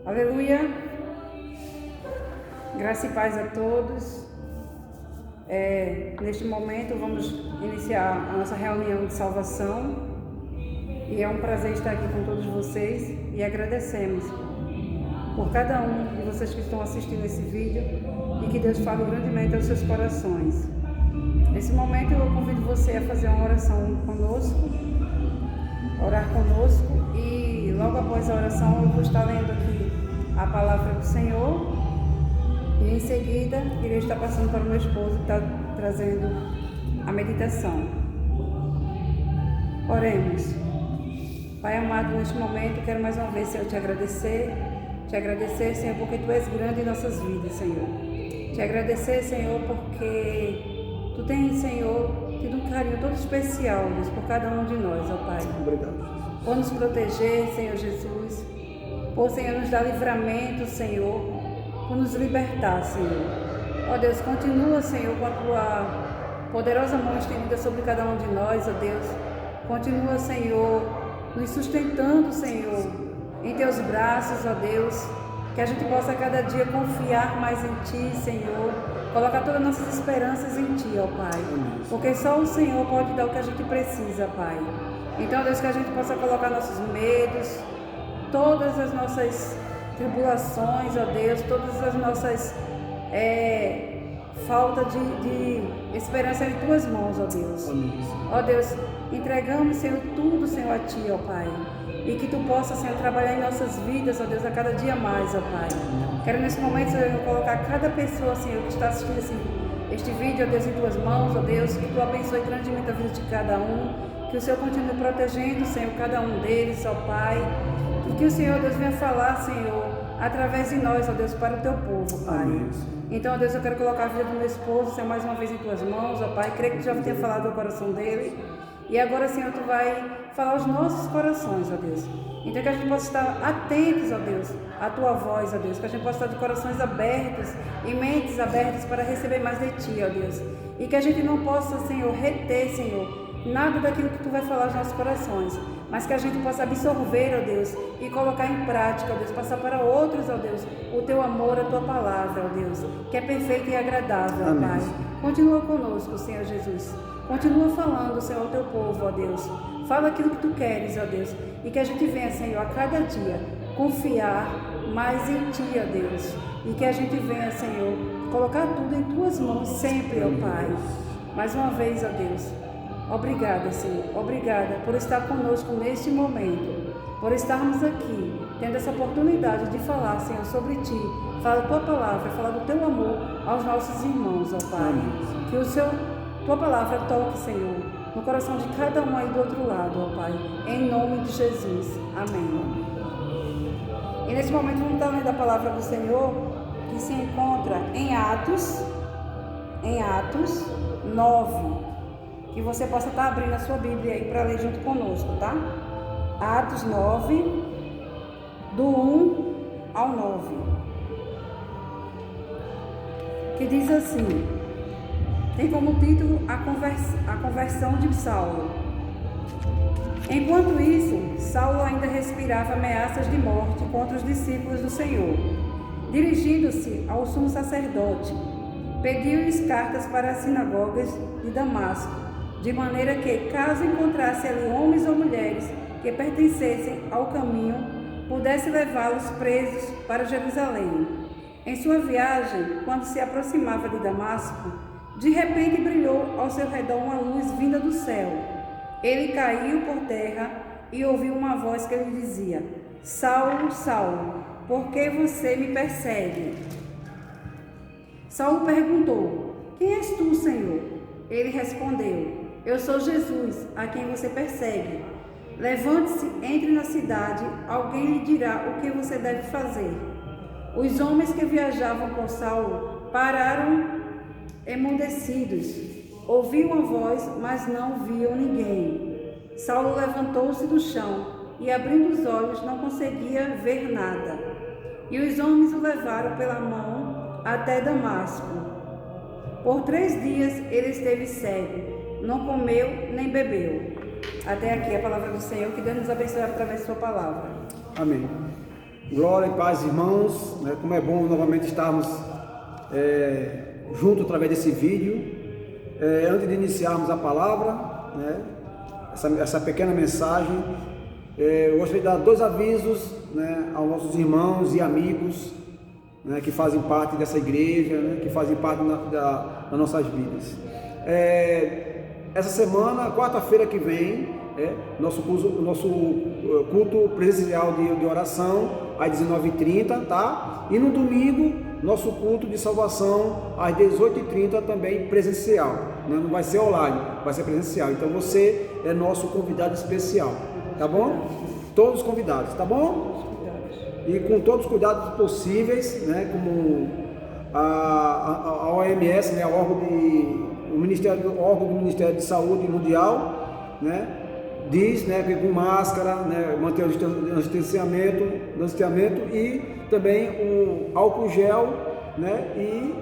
Aleluia, graça e paz a todos. Neste momento vamos iniciar a nossa reunião de salvação e é um prazer estar aqui com todos vocês e agradecemos por cada um de vocês que estão assistindo esse vídeo e que Deus fale grandemente aos seus corações. Nesse momento eu convido você a fazer uma oração conosco, orar conosco, e logo após a oração eu vou estar lendo aqui a palavra do Senhor e em seguida irei estar passando para o meu esposo que está trazendo a meditação. Oremos. Pai amado, neste momento quero mais uma vez, Senhor, te agradecer, Senhor, porque Tu és grande em nossas vidas, Senhor. Te agradecer, Senhor, porque Tu tens, Senhor, tido um carinho todo especial, Deus, por cada um de nós, ó Pai. Obrigado. Por nos proteger, Senhor Jesus, por, Senhor, nos dar livramento, Senhor, por nos libertar, Senhor. Ó Deus, continua, Senhor, com a Tua poderosa mão estendida sobre cada um de nós, ó Deus. Continua, Senhor, nos sustentando, Senhor, em Teus braços, ó Deus, que a gente possa cada dia confiar mais em Ti, Senhor, colocar todas as nossas esperanças em Ti, ó Pai, porque só o Senhor pode dar o que a gente precisa, Pai. Então, Deus, que a gente possa colocar nossos medos, todas as nossas tribulações, ó Deus, todas as nossas falta de esperança em Tuas mãos, ó Deus. Ó Deus, entregamos, Senhor, tudo, Senhor, a Ti, ó Pai. E que Tu possa, Senhor, trabalhar em nossas vidas, ó Deus, a cada dia mais, ó Pai. Quero nesse momento, Senhor, colocar cada pessoa, Senhor, que está assistindo este vídeo, ó Deus, em Tuas mãos, ó Deus, que Tu abençoe grandemente a vida de cada um. Que o Senhor continue protegendo, Senhor, cada um deles, ó Pai. E que o Senhor, Deus, venha falar, Senhor, através de nós, ó Deus, para o Teu povo, Pai. Amém. Então, ó Deus, eu quero colocar a vida do meu esposo, Senhor, mais uma vez em Tuas mãos, ó Pai. Creio que Tu já tenha falado ao coração dele. E agora, Senhor, Tu vai falar aos nossos corações, ó Deus. Então, que a gente possa estar atentos, ó Deus, à Tua voz, ó Deus. Que a gente possa estar de corações abertos e mentes abertas para receber mais de Ti, ó Deus. E que a gente não possa, Senhor, reter, Senhor, nada daquilo que Tu vai falar aos nossos corações, mas que a gente possa absorver, ó Deus, e colocar em prática, ó Deus, passar para outros, ó Deus, o Teu amor, a Tua palavra, ó Deus, que é perfeita e agradável, ó Pai. Continua conosco, Senhor Jesus. Continua falando, Senhor, ao Teu povo, ó Deus. Fala aquilo que Tu queres, ó Deus, e que a gente venha, Senhor, a cada dia confiar mais em Ti, ó Deus, e que a gente venha, Senhor, colocar tudo em Tuas mãos sempre, ó Pai. Mais uma vez, ó Deus, obrigada, Senhor, obrigada por estar conosco neste momento, por estarmos aqui, tendo essa oportunidade de falar, Senhor, sobre Ti, falar da Tua palavra, falar do Teu amor aos nossos irmãos, ó Pai. Que Tua palavra toque, Senhor, no coração de cada um aí do outro lado, ó Pai, em nome de Jesus. Amém. E nesse momento vamos estar lendo a palavra do Senhor, que se encontra em Atos 9. Que você possa estar abrindo a sua Bíblia aí para ler junto conosco, tá? Atos 9, do 1 ao 9. Que diz assim: tem como título a conversão de Saulo. Enquanto isso, Saulo ainda respirava ameaças de morte contra os discípulos do Senhor. Dirigindo-se ao sumo sacerdote, pediu-lhes cartas para as sinagogas de Damasco, de maneira que, caso encontrasse ali homens ou mulheres que pertencessem ao caminho, pudesse levá-los presos para Jerusalém. Em sua viagem, quando se aproximava de Damasco, de repente brilhou ao seu redor uma luz vinda do céu. Ele caiu por terra e ouviu uma voz que lhe dizia: Saulo, Saulo, por que você me persegue? Saulo perguntou: Quem és tu, Senhor? Ele respondeu: Eu sou Jesus, a quem você persegue. Levante-se, entre na cidade, alguém lhe dirá o que você deve fazer. Os homens que viajavam com Saulo pararam emudecidos. Ouviam a voz, mas não viam ninguém. Saulo levantou-se do chão e, abrindo os olhos, não conseguia ver nada. E os homens o levaram pela mão até Damasco. Por 3 dias ele esteve cego, não comeu nem bebeu. Até aqui a palavra do Senhor, que Deus nos abençoe através da sua palavra. Amém. Glória e paz, irmãos, né? Como é bom novamente estarmos juntos através desse vídeo. Antes de iniciarmos a palavra, né? essa pequena mensagem, eu gostaria de dar 2 avisos, né, aos nossos irmãos e amigos, né, que fazem parte dessa igreja, né, que fazem parte das nossas vidas. Essa semana, quarta-feira que vem, nosso culto presencial de oração às 19h30, tá? E no domingo, nosso culto de salvação às 18h30 também presencial, né? Não vai ser online, vai ser presencial. Então você é nosso convidado especial, tá bom? Todos convidados, tá bom? E com todos os cuidados possíveis, né? Como a OMS, né? O órgão do Ministério de Saúde Mundial, né? Diz, né, que com máscara, né, manter o distanciamento e também o álcool gel, né, e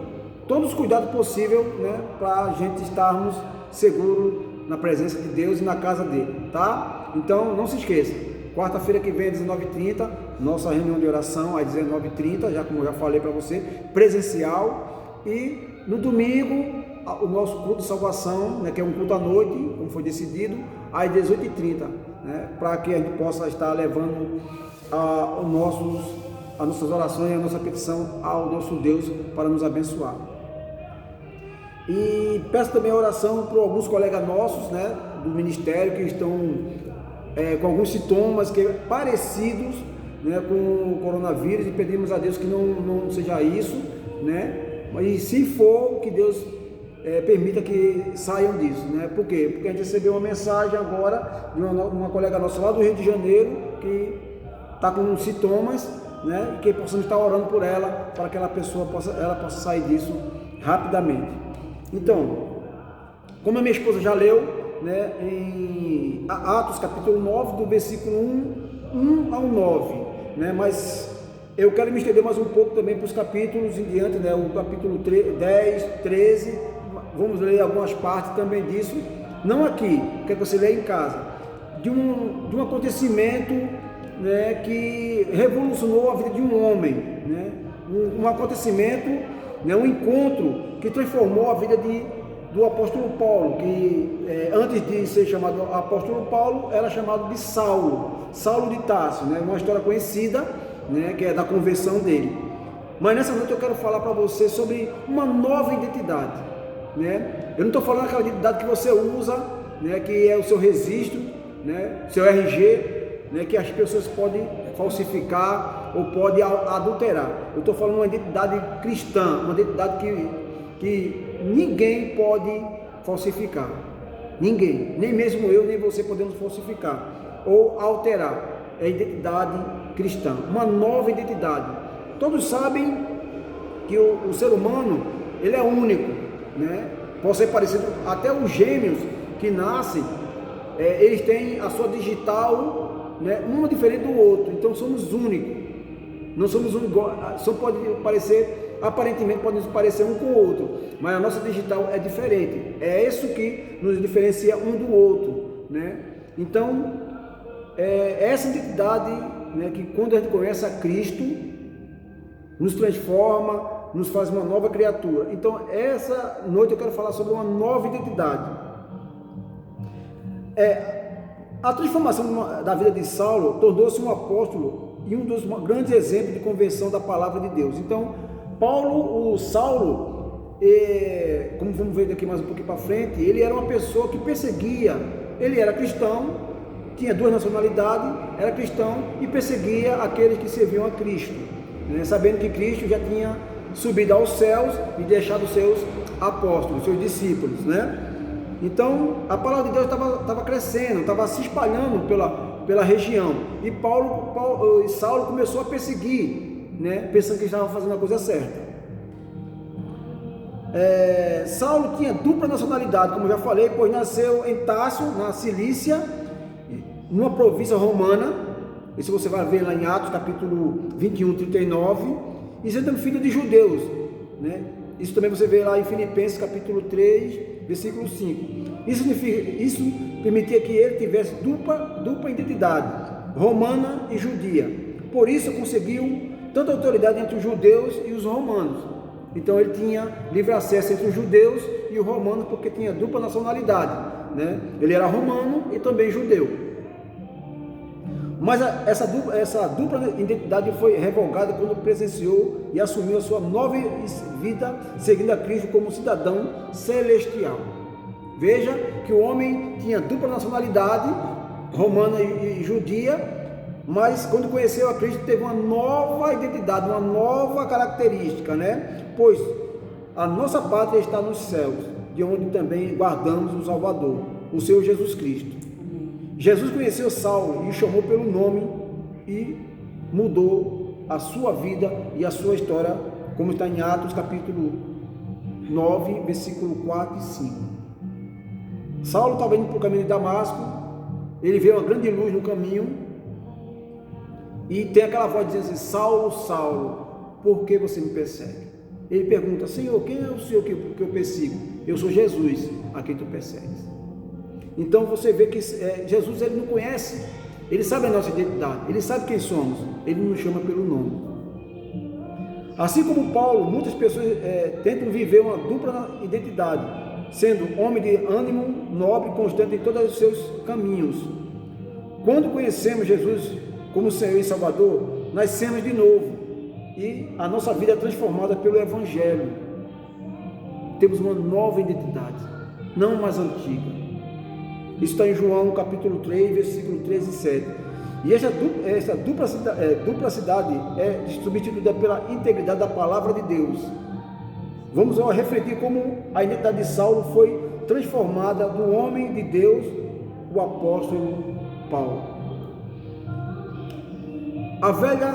todos os cuidados possíveis, né, para a gente estarmos seguros na presença de Deus e na casa dele, tá? Então não se esqueça, quarta-feira que vem às 19h30, nossa reunião de oração às 19h30, como eu já falei para você, presencial, e no domingo o nosso culto de salvação, né, que é um culto à noite, como foi decidido, às 18h30, né, para que a gente possa estar levando as nossas orações e a nossa petição ao nosso Deus para nos abençoar. E peço também a oração para alguns colegas nossos, né, do ministério, que estão com alguns sintomas parecidos, né, com o coronavírus, e pedimos a Deus que não seja isso, né, mas se for, que Deus permita que saiam disso, né? Por quê? Porque a gente recebeu uma mensagem agora de uma colega nossa lá do Rio de Janeiro, que está com sintomas, né? Que possamos estar orando por ela, para que ela possa sair disso rapidamente. Então, como a minha esposa já leu, né, em Atos capítulo 9, do versículo 1 ao 9, né? Mas eu quero me estender mais um pouco também para os capítulos em diante, né? O capítulo 10, 13, vamos ler algumas partes também disso, não aqui, quer que você leia em casa, de um acontecimento, né, que revolucionou a vida de um homem, né? Um acontecimento, né, um encontro que transformou a vida do apóstolo Paulo, que antes de ser chamado apóstolo Paulo, era chamado de Saulo de Tarso, né? Uma história conhecida, né, que é da conversão dele. Mas nessa noite eu quero falar para você sobre uma nova identidade, né? Eu não estou falando daquela identidade que você usa, né, que é o seu registro, né, seu RG, né, que as pessoas podem falsificar ou podem adulterar. Eu estou falando de uma identidade cristã, uma identidade que ninguém pode falsificar. Ninguém, nem mesmo eu, nem você podemos falsificar ou alterar. É a identidade cristã, uma nova identidade. Todos sabem que o ser humano, ele é único, né? Pode ser parecido, até os gêmeos que nascem, eles têm a sua digital, né, um diferente do outro, então somos únicos, não somos um igual, só pode parecer, aparentemente podemos parecer um com o outro, mas a nossa digital é diferente, é isso que nos diferencia um do outro, né? Então, essa identidade, né, que quando a gente conhece a Cristo, nos transforma, nos faz uma nova criatura. Então, essa noite eu quero falar sobre uma nova identidade. A transformação da vida de Saulo tornou-se um apóstolo e um dos grandes exemplos de conversão da palavra de Deus. Então, Saulo, como vamos ver daqui mais um pouquinho para frente, ele era uma pessoa que perseguia, ele era cristão, tinha 2 nacionalidades, era cristão e perseguia aqueles que serviam a Cristo, né, sabendo que Cristo já tinha subido aos céus e deixado os seus apóstolos, seus discípulos, né? Então a palavra de Deus estava crescendo, estava se espalhando pela região, e Saulo começou a perseguir, né, pensando que estava fazendo a coisa certa. Saulo tinha dupla nacionalidade, como eu já falei, pois nasceu em Tarso, na Cilícia, numa província romana. Isso você vai ver lá em Atos capítulo 21, 39, e sendo filho de judeus, né? Isso também você vê lá em Filipenses capítulo 3, versículo 5. Isso permitia que ele tivesse dupla identidade, romana e judia. por isso conseguiu tanta autoridade entre os judeus e os romanos. Então ele tinha livre acesso entre os judeus e os romanos, porque tinha dupla nacionalidade, né? Ele era romano e também judeu. Mas essa dupla identidade foi revogada quando presenciou e assumiu a sua nova vida, seguindo a Cristo como cidadão celestial. Veja que o homem tinha dupla nacionalidade, romana e judia, mas quando conheceu a Cristo teve uma nova identidade, uma nova característica, né? Pois a nossa pátria está nos céus, de onde também guardamos o Salvador, o Senhor Jesus Cristo. Jesus conheceu Saulo e o chamou pelo nome e mudou a sua vida e a sua história, como está em Atos capítulo 9, versículo 4 e 5. Saulo estava indo para o caminho de Damasco, ele vê uma grande luz no caminho e tem aquela voz dizendo assim: Saulo, Saulo, por que você me persegue? Ele pergunta: Senhor, quem é o Senhor que eu persigo? Eu sou Jesus, a quem tu persegues. Então você vê que Jesus, ele não conhece, ele sabe a nossa identidade, ele sabe quem somos, ele nos chama pelo nome. Assim como Paulo, muitas pessoas tentam viver uma dupla identidade, sendo homem de ânimo nobre e constante em todos os seus caminhos. Quando conhecemos Jesus como Senhor e Salvador, nascemos de novo e a nossa vida é transformada pelo Evangelho. Temos uma nova identidade, não mais antiga. Isso está em João capítulo 3, versículo 13 e 7. E essa duplicidade é substituída pela integridade da palavra de Deus. Vamos refletir como a identidade de Saulo foi transformada no homem de Deus, o apóstolo Paulo. A velha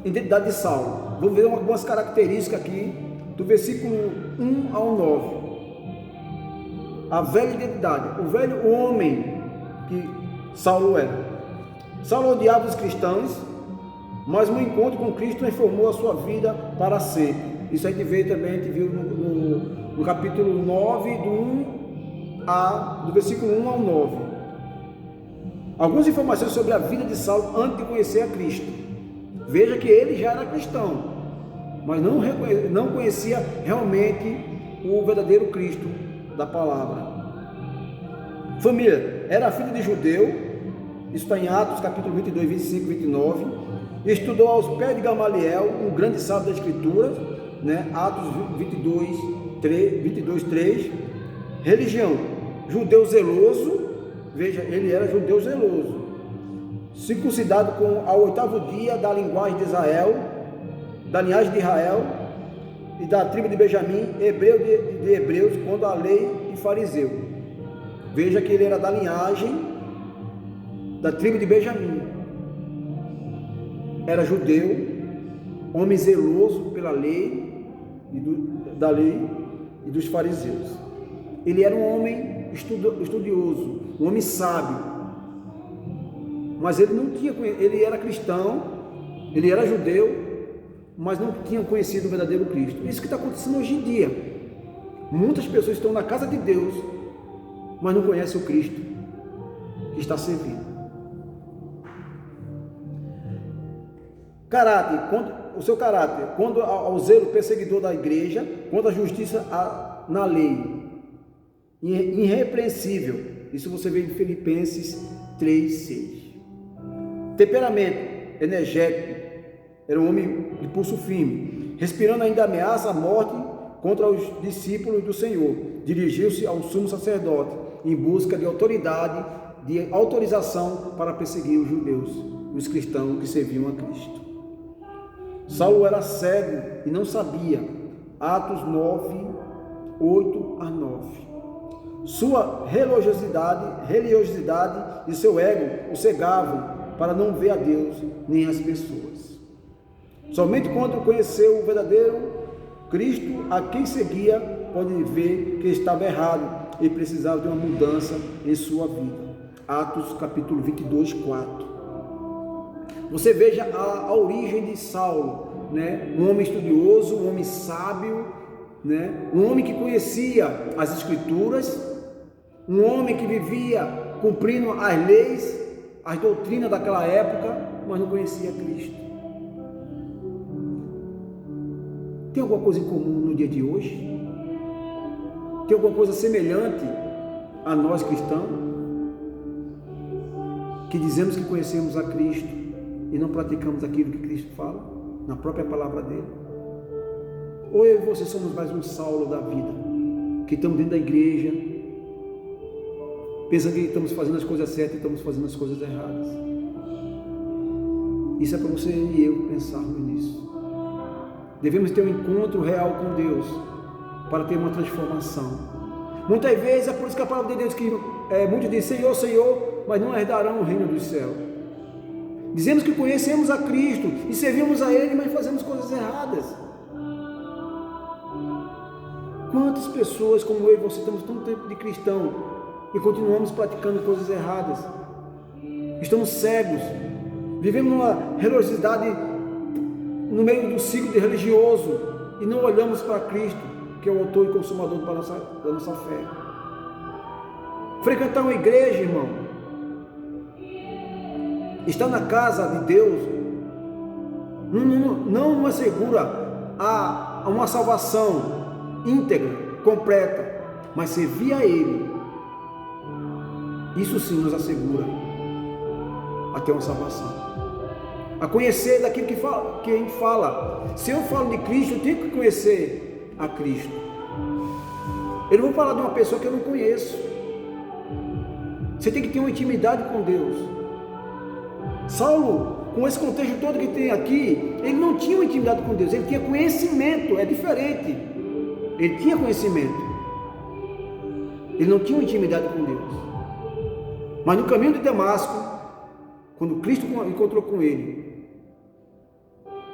identidade de Saulo. Vamos ver algumas características aqui do versículo 1 ao 9. A velha identidade, o homem que Saulo era. Saulo odiava os cristãos, mas no encontro com Cristo transformou a sua vida para sempre. Isso a gente vê também, a gente viu no capítulo 9, do versículo 1 ao 9. Algumas informações sobre a vida de Saulo antes de conhecer a Cristo. Veja que ele já era cristão, mas não conhecia realmente o verdadeiro Cristo da palavra. Família, era filho de judeu, isso está em Atos capítulo 22, 25 e 29, estudou aos pés de Gamaliel, um grande sábio da Escritura, né? Atos 22, 3, religião, judeu zeloso, veja, ele era judeu zeloso, circuncidado ao 8º dia da linguagem de Israel, da linhagem de Israel, e da tribo de Benjamim, hebreu de hebreus, quando a lei e fariseu. Veja que ele era da linhagem da tribo de Benjamim. Era judeu, homem zeloso pela lei da lei e dos fariseus. Ele era um homem estudioso, um homem sábio. Mas ele era cristão, ele era judeu, mas não tinham conhecido o verdadeiro Cristo. Isso que está acontecendo hoje em dia. Muitas pessoas estão na casa de Deus, mas não conhecem o Cristo que está servindo. O seu caráter, quando ao zelo perseguidor da igreja, quando a justiça na lei, irrepreensível. Isso você vê em Filipenses 3:6. Temperamento energético. Era um homem de pulso firme, respirando ainda ameaça à morte contra os discípulos do Senhor. Dirigiu-se ao sumo sacerdote em busca de autoridade, de autorização para perseguir os judeus, os cristãos que serviam a Cristo. Saulo era cego e não sabia. Atos 9, 8 a 9. Sua religiosidade e seu ego o cegavam para não ver a Deus nem as pessoas. Somente quando conheceu o verdadeiro Cristo, a quem seguia, pode ver que estava errado e precisava de uma mudança em sua vida. Atos capítulo 22, 4. Você veja a origem de Saulo, né? Um homem estudioso, um homem sábio, né? Um homem que conhecia as Escrituras, um homem que vivia cumprindo as leis as doutrinas daquela época, mas não conhecia Cristo. Tem alguma coisa em comum no dia de hoje? Tem alguma coisa semelhante a nós cristãos? Que dizemos que conhecemos a Cristo e não praticamos aquilo que Cristo fala, na própria palavra dele? Ou eu e você somos mais um Saulo da vida, que estamos dentro da igreja, pensando que estamos fazendo as coisas certas e estamos fazendo as coisas erradas? Isso é para você e eu pensarmos nisso. Devemos ter um encontro real com Deus para ter uma transformação. Muitas vezes é por isso que a palavra de Deus que muitos dizem Senhor, Senhor, mas não herdarão o reino dos céus. Dizemos que conhecemos a Cristo e servimos a Ele, mas fazemos coisas erradas. Quantas pessoas como eu e você temos tanto tempo de cristão e continuamos praticando coisas erradas? Estamos cegos, vivemos uma religiosidade no meio do ciclo religioso e não olhamos para Cristo, que é o autor e consumador da nossa fé. Frequentar uma igreja, irmão, estar na casa de Deus, não assegura a uma salvação íntegra, completa, mas servir a Ele, isso sim nos assegura a ter uma salvação. A conhecer daquilo que a gente fala. Se eu falo de Cristo, eu tenho que conhecer a Cristo. Eu não vou falar de uma pessoa que eu não conheço. Você tem que ter uma intimidade com Deus. Saulo, com esse contexto todo que tem aqui, ele não tinha uma intimidade com Deus, ele tinha conhecimento, é diferente. Ele tinha conhecimento. Ele não tinha uma intimidade com Deus. Mas no caminho de Damasco, quando Cristo encontrou com ele,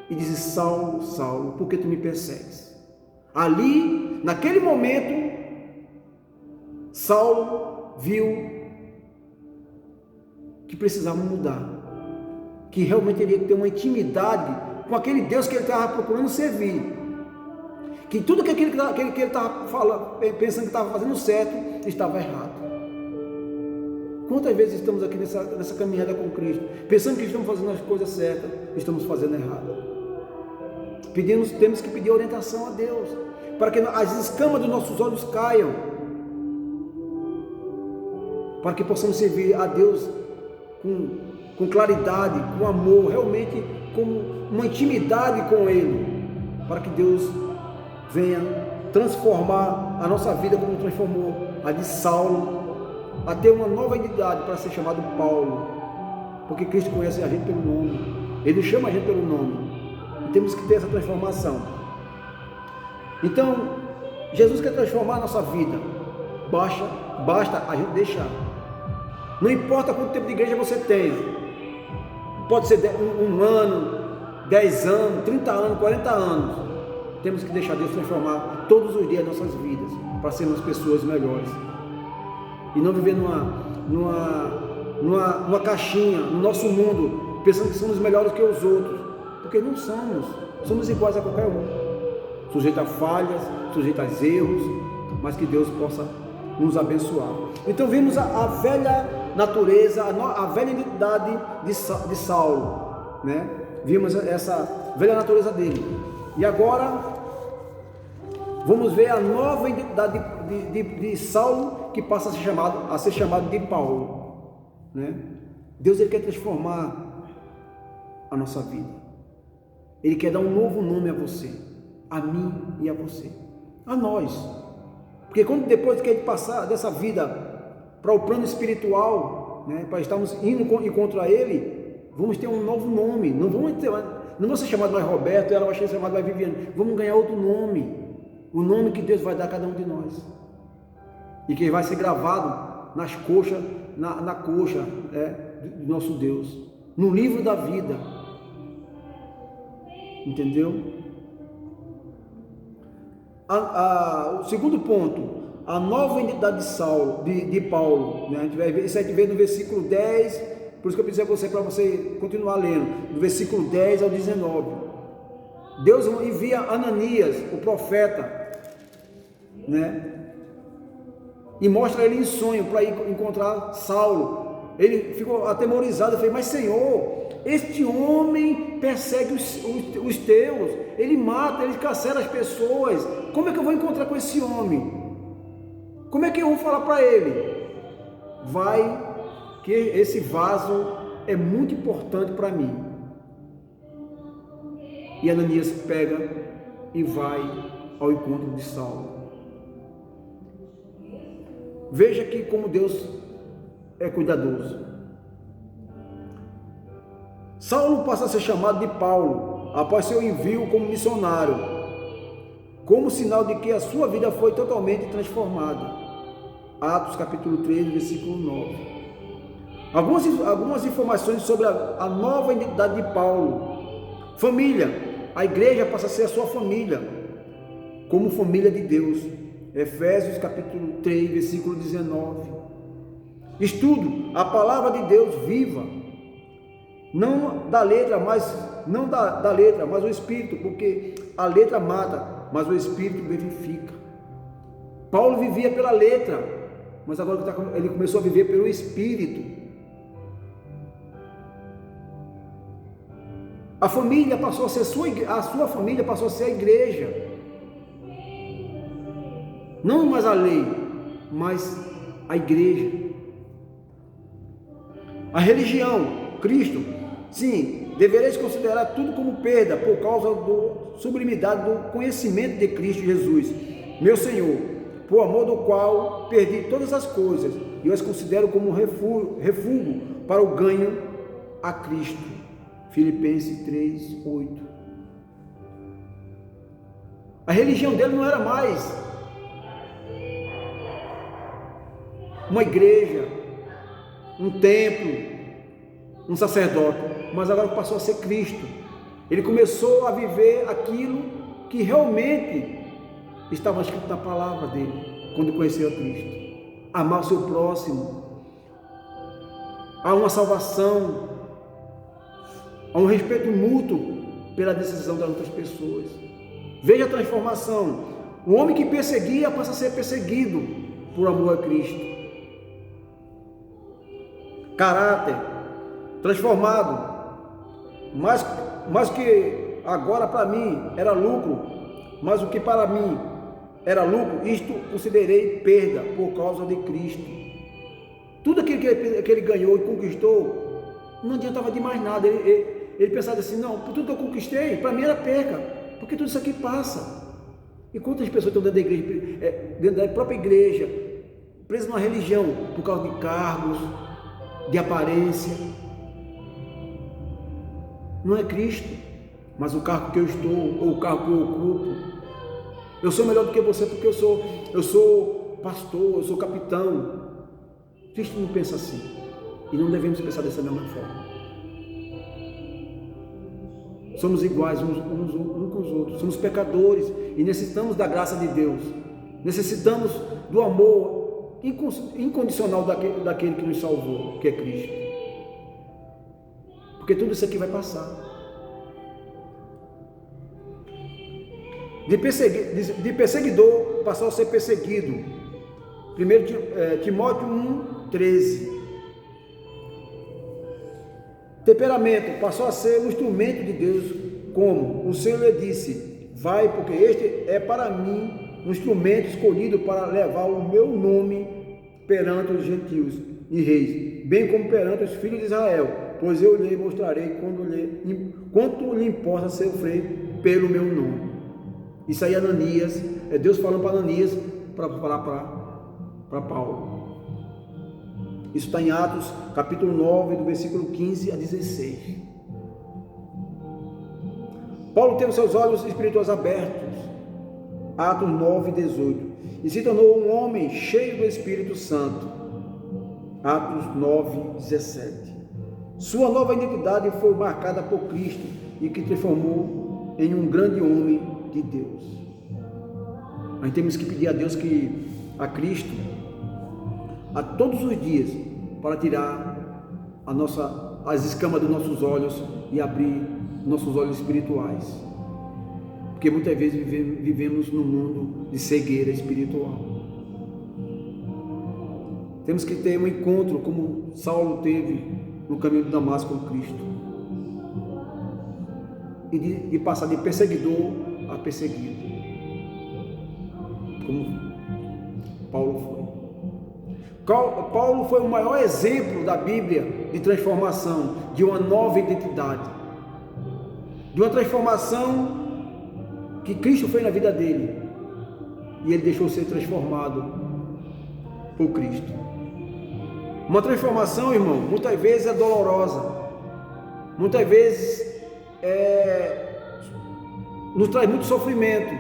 e disse: Saulo, Saulo, por que tu me persegues? Ali, naquele momento, Saulo viu que precisava mudar, que realmente teria que ter uma intimidade com aquele Deus que ele estava procurando servir, que tudo que ele estava falando, pensando que estava fazendo certo, estava errado. Quantas vezes estamos aqui nessa caminhada com Cristo, pensando que estamos fazendo as coisas certas, estamos fazendo errado. Temos que pedir orientação a Deus, para que as escamas dos nossos olhos caiam, para que possamos servir a Deus com claridade, com amor, realmente com uma intimidade com Ele, para que Deus venha transformar a nossa vida como transformou a de Saulo, a ter uma nova identidade para ser chamado Paulo, porque Cristo conhece a gente pelo nome, Ele chama a gente pelo nome, e temos que ter essa transformação. Então, Jesus quer transformar a nossa vida, basta a gente deixar. Não importa quanto tempo de igreja você tem, pode ser um ano, 10 anos, 30 anos, 40 anos, temos que deixar Deus transformar todos os dias nossas vidas, para sermos pessoas melhores. E não viver numa caixinha, no nosso mundo, pensando que somos melhores que os outros, porque não somos iguais a qualquer um, sujeito a falhas, sujeito a erros, mas que Deus possa nos abençoar. Então vimos a velha natureza, a velha identidade de Saulo, né? Vimos essa velha natureza dele, e agora vamos ver a nova identidade de Saulo, que passa a ser chamado de Paulo, né? Deus, ele quer transformar a nossa vida. Ele quer dar um novo nome a você, a mim e a você, a nós. Porque depois que a gente passar dessa vida para o plano espiritual, né, para estarmos indo contra Ele, vamos ter um novo nome. Não vou ser chamado mais Roberto, ela vai ser chamada mais Viviane. Vamos ganhar outro nome. O nome que Deus vai dar a cada um de nós. E que vai ser gravado nas coxas, na coxa do nosso Deus. No livro da vida. Entendeu? O segundo ponto, a nova identidade de Saulo, de Paulo, né? Isso a gente vê no versículo 10, por isso que eu pedi a você, para você continuar lendo, do versículo 10 ao 19. Deus envia Ananias, o profeta, né? E mostra ele em sonho para ir encontrar Saulo, ele ficou atemorizado, falei, mas Senhor, este homem persegue os teus, ele mata, ele carcera as pessoas, como é que eu vou encontrar com esse homem? Como é que eu vou falar para ele? Vai, que esse vaso é muito importante para mim. E Ananias pega e vai ao encontro de Saulo. Veja aqui como Deus é cuidadoso. Saulo passa a ser chamado de Paulo após seu envio como missionário, como sinal de que a sua vida foi totalmente transformada. Atos capítulo 3, versículo 9. Algumas informações sobre a nova identidade de Paulo. Família. A igreja passa a ser a sua família, como família de Deus. Efésios capítulo 3, versículo 19. Estudo a palavra de Deus viva, não da letra, mas o Espírito, porque a letra mata, mas o Espírito vivifica. Paulo vivia pela letra, mas agora ele começou a viver pelo Espírito. A família passou a ser a sua família passou a ser a igreja. Não mais a lei, mas a igreja. A religião, Cristo, sim, devereis considerar tudo como perda por causa da sublimidade do conhecimento de Cristo Jesus, meu Senhor, por amor do qual perdi todas as coisas e eu as considero como refúgio para o ganho a Cristo. Filipenses 3, 8. A religião dele não era mais uma igreja, um templo, um sacerdote, mas agora passou a ser Cristo. Ele começou a viver aquilo que realmente estava escrito na palavra dele, quando conheceu a Cristo. Amar o seu próximo, há uma salvação, há um respeito mútuo pela decisão das outras pessoas. Veja a transformação. O homem que perseguia passa a ser perseguido por amor a Cristo. Caráter transformado, mas que agora para mim era lucro, mas o que para mim era lucro, isto considerei perda por causa de Cristo. Tudo aquilo que ele ganhou e conquistou não adiantava de mais nada. Ele pensava assim, não, por tudo que eu conquistei, para mim era perca, porque tudo isso aqui passa. E quantas pessoas estão dentro da igreja, dentro da própria igreja, presas numa religião, por causa de cargos, de aparência. Não é Cristo, mas o cargo que eu estou, ou o cargo que eu ocupo. Eu sou melhor do que você porque eu sou pastor, eu sou capitão. Cristo não pensa assim, e não devemos pensar dessa mesma forma. Somos iguais uns com os outros, somos pecadores e necessitamos da graça de Deus, necessitamos do amor incondicional daquele que nos salvou, que é Cristo, porque tudo isso aqui vai passar. De perseguidor passou a ser perseguido. 1 Timóteo 1:13. Temperamento passou a ser um instrumento de Deus, como o Senhor lhe disse, vai, porque este é para mim um instrumento escolhido para levar o meu nome perante os gentios e reis, bem como perante os filhos de Israel, pois eu lhe mostrarei quanto lhe importa sofrer pelo meu nome. Isso aí é Ananias, é Deus falando para Ananias, para falar para Paulo. Isso está em Atos, capítulo 9, do versículo 15 a 16. Paulo teve seus olhos espirituais abertos, Atos 9, 18, e se tornou um homem cheio do Espírito Santo, Atos 9, 17. Sua nova identidade foi marcada por Cristo e que transformou em um grande homem de Deus. Nós temos que pedir a Deus a Cristo, a todos os dias, para tirar as escamas dos nossos olhos e abrir nossos olhos espirituais, porque muitas vezes vivemos num mundo de cegueira espiritual. Temos que ter um encontro como Saulo teve no caminho de Damasco com Cristo. E de passar de perseguidor a perseguido. Como Paulo foi. Paulo foi o maior exemplo da Bíblia de transformação, de uma nova identidade, de uma transformação que Cristo fez na vida dele, e ele deixou ser transformado por Cristo. Uma transformação, irmão, muitas vezes é dolorosa, muitas vezes nos traz muito sofrimento,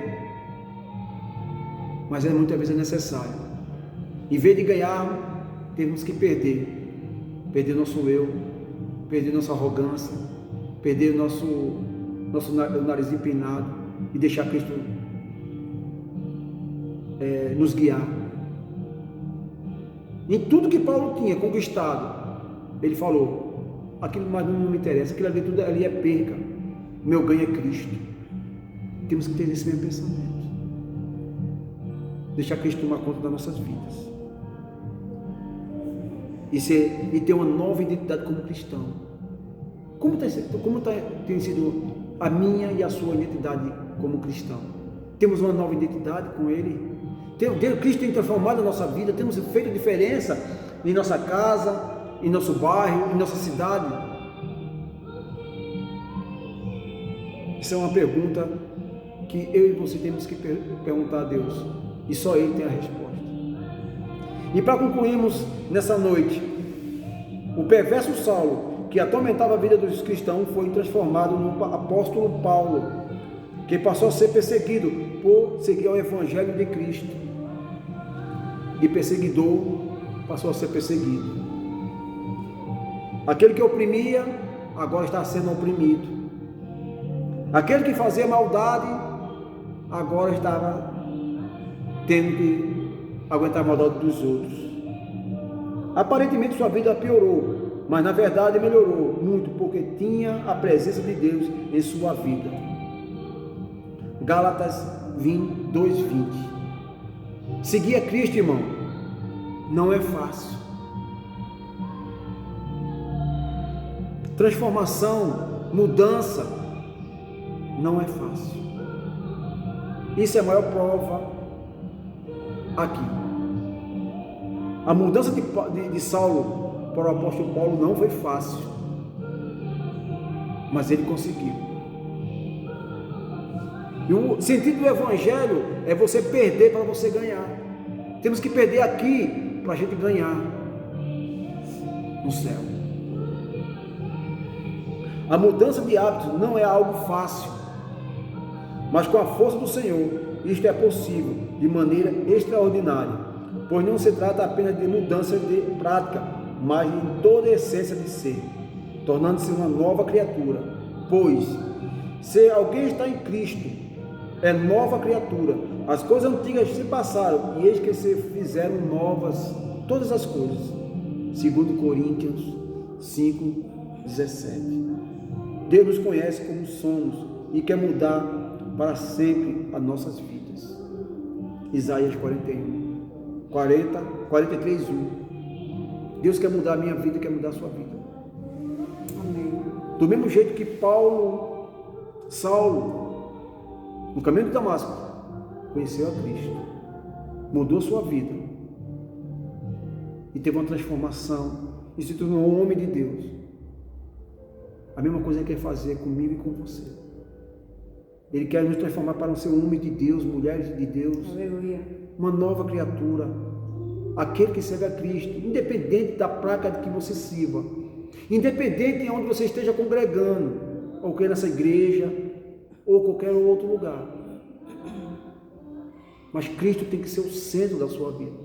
mas muitas vezes é necessário. Em vez de ganhar, temos que perder nosso eu, perder nossa arrogância, perder nosso nariz empinado e deixar Cristo nos guiar. Em tudo que Paulo tinha conquistado, ele falou: aquilo mais não me interessa, aquilo ali, tudo ali é perca, o meu ganho é Cristo. Temos que ter esse mesmo pensamento, deixar Cristo tomar conta das nossas vidas e ter uma nova identidade como cristão. Como tem sido a minha e a sua identidade como cristão? Temos uma nova identidade com Ele? Cristo tem transformado a nossa vida? Temos feito diferença em nossa casa, em nosso bairro, em nossa cidade? Isso é uma pergunta que eu e você temos que perguntar a Deus, e só Ele tem a resposta. E para concluirmos nessa noite, o perverso Saulo, que atormentava a vida dos cristãos, foi transformado no apóstolo Paulo, que passou a ser perseguido por seguir o evangelho de Cristo. De perseguidor passou a ser perseguido. Aquele que oprimia agora está sendo oprimido. Aquele que fazia maldade agora estava tendo que aguentar a maldade dos outros. Aparentemente sua vida piorou, mas na verdade melhorou muito, porque tinha a presença de Deus em sua vida. Gálatas 2:20. Seguir a Cristo, irmão, não é fácil. Transformação, mudança, não é fácil. Isso é a maior prova aqui. A mudança de Saulo para o apóstolo Paulo não foi fácil, mas ele conseguiu. E o sentido do evangelho é você perder para você ganhar. Temos que perder aqui para a gente ganhar no céu. A mudança de hábitos não é algo fácil, mas com a força do Senhor, isto é possível de maneira extraordinária, pois não se trata apenas de mudança de prática, mas em toda a essência de ser, tornando-se uma nova criatura. Pois, se alguém está em Cristo, é nova criatura. As coisas antigas se passaram, e eis que se fizeram novas todas as coisas. 2 Coríntios 5:17. Deus nos conhece como somos e quer mudar para sempre as nossas vidas. Isaías 43:1. Deus quer mudar a minha vida, quer mudar a sua vida. Amém. Do mesmo jeito que Saulo, no caminho de Damasco, conheceu a Cristo, mudou sua vida e teve uma transformação e se tornou um homem de Deus. A mesma coisa Ele quer fazer comigo e com você. Ele quer nos transformar para ser um homem de Deus, mulheres de Deus. Aleluia. Uma nova criatura, aquele que serve a Cristo, independente da placa de que você sirva, independente de onde você esteja congregando, ou que nessa igreja, ou qualquer outro lugar. Mas Cristo tem que ser o centro da sua vida.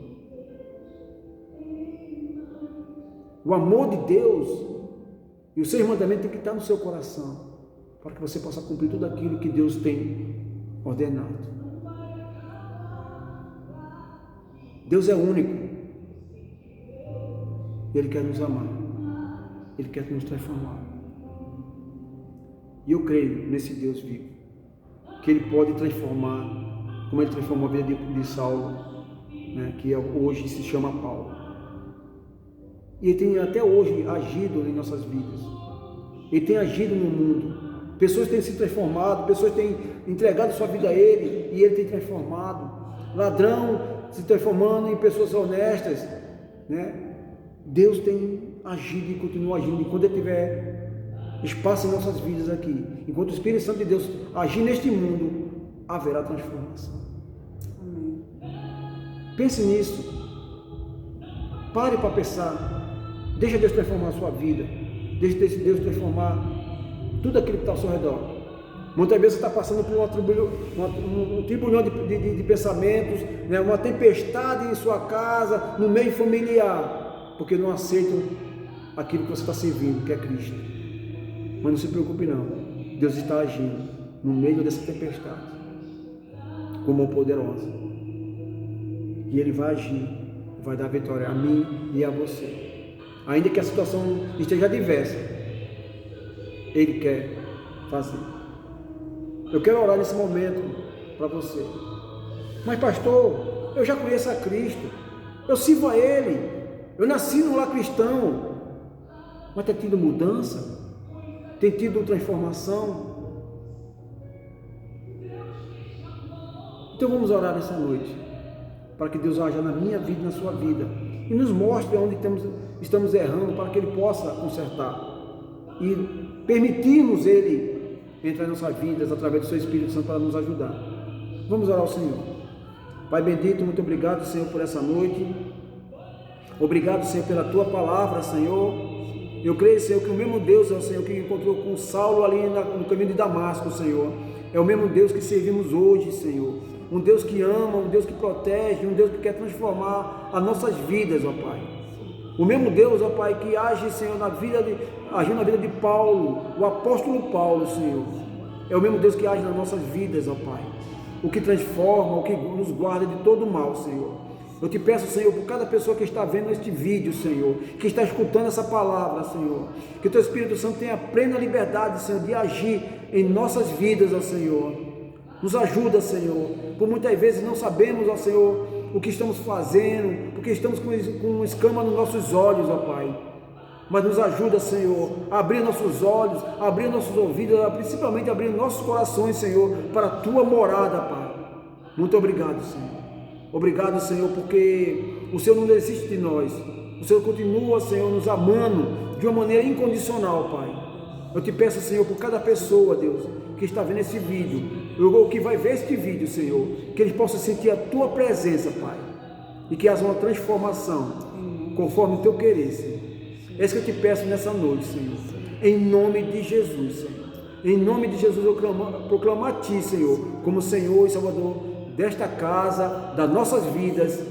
O amor de Deus e os seus mandamentos tem que estar no seu coração, para que você possa cumprir tudo aquilo que Deus tem ordenado. Deus é único. Ele quer nos amar. Ele quer nos transformar. E eu creio nesse Deus vivo, que Ele pode transformar, como Ele transformou a vida de Saulo, né, que hoje se chama Paulo. E Ele tem até hoje agido em nossas vidas. Ele tem agido no mundo. Pessoas têm se transformado, pessoas têm entregado sua vida a Ele e Ele tem transformado. Ladrão se transformando em pessoas honestas, né? Deus tem agido e continua agindo. Enquanto Ele tiver espaço em nossas vidas aqui, enquanto o Espírito Santo de Deus agir neste mundo, haverá transformação. Amém. Pense nisso. Pare para pensar. Deixa Deus transformar a sua vida. Deixa Deus transformar tudo aquilo que está ao seu redor. Muitas vezes você está passando por um turbilhão de pensamentos, né? Uma tempestade em sua casa, no meio familiar, porque não aceitam aquilo que você está servindo, que é Cristo. Mas não se preocupe não. Deus está agindo no meio dessa tempestade, com mão poderosa. E Ele vai agir, vai dar vitória a mim e a você. Ainda que a situação esteja adversa, Ele quer fazer. Eu quero orar nesse momento para você. Mas pastor, eu já conheço a Cristo, eu sirvo a Ele, eu nasci num lar cristão. Mas tem tido mudança? Tem tido transformação? Então vamos orar nessa noite, para que Deus haja na minha vida e na sua vida, e nos mostre onde estamos errando, para que Ele possa consertar, e permitirmos Ele entrar em nossas vidas, através do Seu Espírito Santo, para nos ajudar. Vamos orar ao Senhor. Pai bendito, muito obrigado, Senhor, por essa noite. Obrigado, Senhor, pela Tua palavra, Senhor. Eu creio, Senhor, que o mesmo Deus é o Senhor que encontrou com Saulo ali no caminho de Damasco, Senhor. É o mesmo Deus que servimos hoje, Senhor. Um Deus que ama, um Deus que protege, um Deus que quer transformar as nossas vidas, ó Pai. O mesmo Deus, ó Pai, que age, Senhor, agiu na vida de Paulo, o apóstolo Paulo, Senhor. É o mesmo Deus que age nas nossas vidas, ó Pai. O que transforma, o que nos guarda de todo mal, Senhor. Eu te peço, Senhor, por cada pessoa que está vendo este vídeo, Senhor, que está escutando essa palavra, Senhor, que o Teu Espírito Santo tenha plena liberdade, Senhor, de agir em nossas vidas, ó Senhor. Nos ajuda, Senhor, por muitas vezes não sabemos, ó Senhor, o que estamos fazendo, porque estamos com escama nos nossos olhos, ó Pai. Mas nos ajuda, Senhor, a abrir nossos olhos, a abrir nossos ouvidos, principalmente abrir nossos corações, Senhor, para a Tua morada, Pai. Muito obrigado, Senhor. Obrigado, Senhor, porque o Senhor não desiste de nós. O Senhor continua, Senhor, nos amando de uma maneira incondicional, Pai. Eu te peço, Senhor, por cada pessoa, Deus, que está vendo esse vídeo, ou que vai ver este vídeo, Senhor, que eles possam sentir a Tua presença, Pai, e que haja uma transformação, conforme o Teu querer, Senhor. É isso que eu te peço nessa noite, Senhor, em nome de Jesus, Senhor. Em nome de Jesus eu proclamo a Ti, Senhor, como Senhor e Salvador desta casa, das nossas vidas,